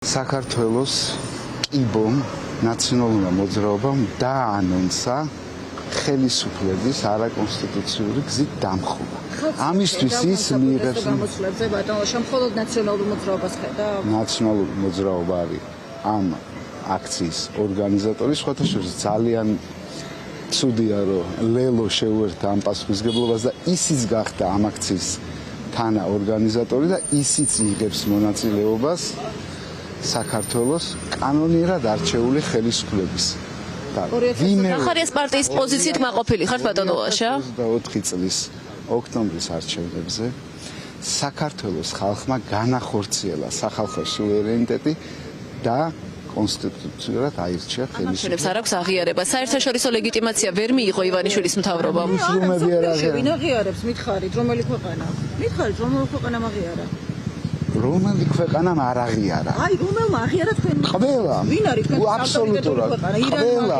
საქართველოს კიბომ ნაციონალურმა მოძრაობამ დაანონსა ხელისუფლების არაკონსტიტუციური გზით დამხობა. ამისთვის ის მიიღებს გამოსვლებზე ბატონო, მხოლოდ ნაციონალურ მოძრაობას ხედა? ნაციონალური მოძრაობა არის ამ აქციის ორგანიზატორი, სხვათა შორის ძალიან ცუდია, რომ ლელო შეუერთა ამ პასუხისმგებლობას და ისიც გახდა ამ აქციის თანა ორგანიზატორი და ისიც იღებს მონაწილეობას საქართველოს კანონიერად არჩეული ხელისუფლების. ახარიას პარტიის პოზიციით მაყოფილი ხართ ბატონო ვაშა? 24 წლის ოქტომბრის არჩევნებზე საქართველოს ხალხმა განახორციელა სახალხო სუვერენიტეტი და კონსტიტუციურად აირჩია ხელისუფლება. არ აქვს აღიარება. საერთაშორისო ლეგიტიმაცია ვერ მიიღო ივანიშვილის მთავრობამ. ვინ აღიარებს? მითხარით, რომელი ქვეყანა? მითხარით, რომელი ქვეყანამ აღიარა? რომელი ქვეყანამ არ აღიარა? აი, რომელმა აღიარა თქვენ? ყველა. ვინ არის თქვენ? აბსოლუტურად. ყველა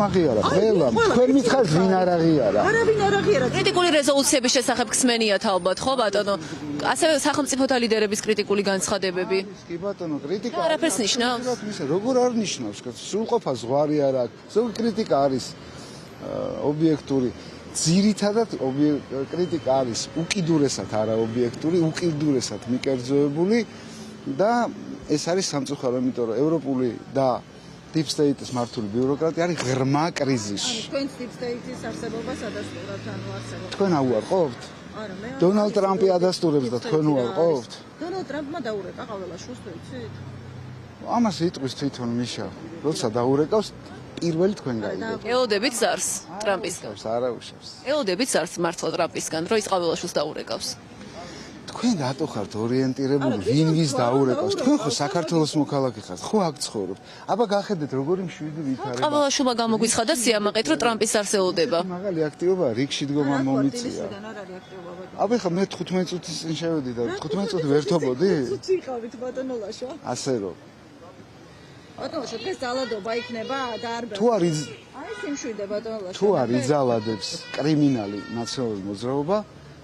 აღიარა, ყველა. თქვენ მითხარით ვინ არ აღიარა? არა, ვინ არ აღიარა? კრიტიკული რეზოლუციების შესახებ ხსმენიათ ალბათ, ხო ბატონო? ასევე სახელმწიფოთა ლიდერების კრიტიკული განცხადებები. კი ბატონო, კრიტიკა არაფერს ნიშნავს. როგორ არ ნიშნავს? სრულყოფა ზღვარი არ აქვს. ზოგი კრიტიკა არის ობიექტური. ძირითადად კრიტიკა არის უკიდურესად არაობიექტური, უკიდურესად მიკერძოებული და ეს არის სამწუხარო, იმიტომ რომ ევროპული და deep state-ის მართული ბიუროკრატია არის ღრმა კრიზისში. თქვენ deep state-ის არსებობას ადასტურებთ, ანუ არსებობს. თქვენ აუარყოფთ? არა, მე დონალდ ტრამპი ადასტურებს და თქვენ უარყოფთ? დონალდ ტრამპმა დაურეკა ყაველაშვილს, ვიცით? ამას იტყვის თვითონ მიშა. როცა დაურეკავს პირველი თქვენ გაიგებთ. ელოდებით ზარს ტრამპისგან. არა უშავს. ელოდებით ზარს მართლა ტრამპისგან, რომ ის ყაველაშვილს დაურეკავს. თქვენ რატო ხართ ორიენტირებული ვინ ვის დაურეკავს? თქვენ ხო საქართველოს მოქალაქე ხართ, ხო აქ ცხოვრობთ. აბა გახედეთ როგორი მშვიდი ვითარება. ყაველაშვილმა გამოგვიცხადა სიამაყით, რომ ტრამპის ზარს ელოდება. მაგალი აქტივობა რიგში დგომა მომიწია. არ არის აქტივობა. აბა ხა მე 15 წუთის წინ შევედი და 15 წუთი ვერთობოდი? წუთი იყავით ბატონო ლაშა. ასე რომ ბატონო ლაშა, დღეს ძალადობა იქნება და არ თუ არის აი სიმშვიდე ბატონო ლაშა. თუ არ იძალადებს კრიმინალი ნაციონალური მოძრაობა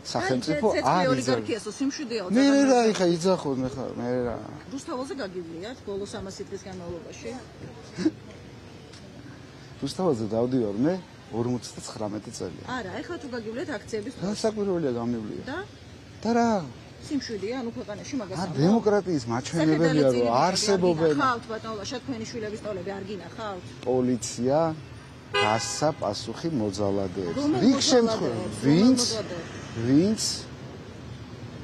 სახელმწიფო არ ოლიგარქიასო სიმშვიდეა. მე რა იხა იძახოთ მე ხარ მე რა რუსთაველზე გაგივლიათ ბოლოს 300 წლის განმავლობაში? რუსთაველზე დავდივარ მე 59 წელია. არა, ეხლა თუ გაგივლიათ აქციების რა საკვირველია გამივლია? და რა სიმშვიდეა, ანუ ქვეყანაში მაგას არ დემოკრატიის მაჩვენებელია რომ არსებობენ ხავთ ბატონო ლაშა, თქვენი შვილების ტოლები არ გინახავთ? პოლიცია გასცა პასუხი მოძალადეებს. რიგ შემთხვევაში ვინც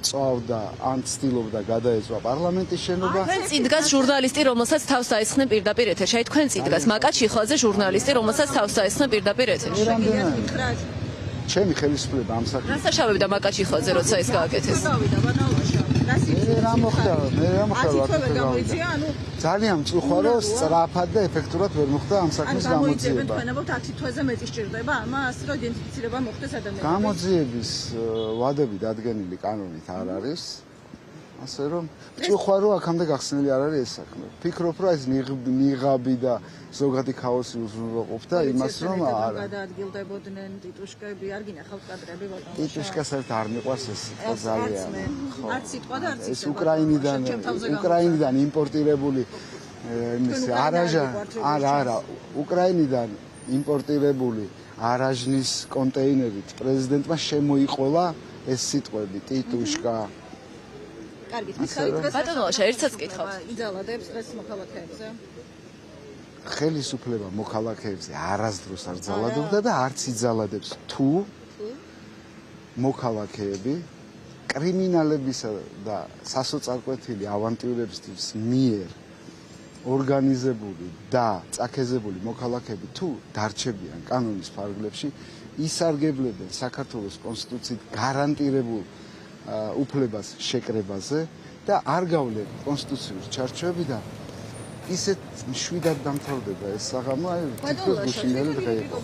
წავდა ან ცდილობდა გადაეცვა პარლამენტის შენობა. თქვენ წინ დგას ჟურნალისტი, რომელსაც თავს დაესხნენ პირდაპირ ეთერში. აი თქვენ წინ დგას მაკა ჩიხვალზე ჟურნალისტი, რომელსაც თავს დაესხნენ პირდაპირ ეთერში. ჩემი ხელისუფლება ამ საქმეს. რას აშავებდა მაკა ჩიხვალზე, როცა ეს გააკეთეს? გავიდა ბატონო ლაშა. მე რა მოხდა გამოიწია, ანუ ძალიან მწუხარო სწრაფად და ეფექტურად ვერ მოხდა ამ საქმის გამოძიება. თქვენ ამბობთ 10 თვეზე მეტი სჭირდება ამას, რომ იდენტიფიცირება მოხდეს ადამიანების. გამოძიების ვადები დადგენილი კანონით არ არის. ასე რომ მწუხარო აქამდე გახსნილი არ არის ეს საქმე. ფიქრობ რომ ეს ნიღაბი და ზოგადი ქაოსი უზრუნველყოფდა იმას რომ არა. გადაადგილდებოდნენ ტიტუშკები, არ გინახავთ კადრები ბატონო. ტიტუშკას ერთ არ მიყვარს ეს ძალიან. არც სიტყვა და არც ეს უკრაინიდან იმპორტირებული იმის არა უკრაინიდან იმპორტირებული არაჟნის კონტეინერით პრეზიდენტმა შემოიყოლა ეს სიტყვები ტიტუშკა. კარგით, მიხარით დღეს ბატონო ლაშა, ერთსაც გითხავთ. იძალადებს დღეს მოქალაქეებზე? ხელისუფლება მოქალაქეებზე არასდროს არ ძალადობდა და არც იძალადებს თუ მოქალაქეები კრიმინალებისა და სასოწარკვეთილი ავანტიურების მიერ ორგანიზებული და წაქეზებული მოქალაქეები თუ დარჩებიან კანონის ფარგლებში, ისარგებლებენ საქართველოს კონსტიტუციით გარანტირებულ უფლებას შეკრებაზე და არ გავლენ კონსტიტუციური ჩარჩოებიდან ისეთ მშვიდად დამთავრდება ეს საღამო, აი თითქოს გუშინდელი დღე იყო.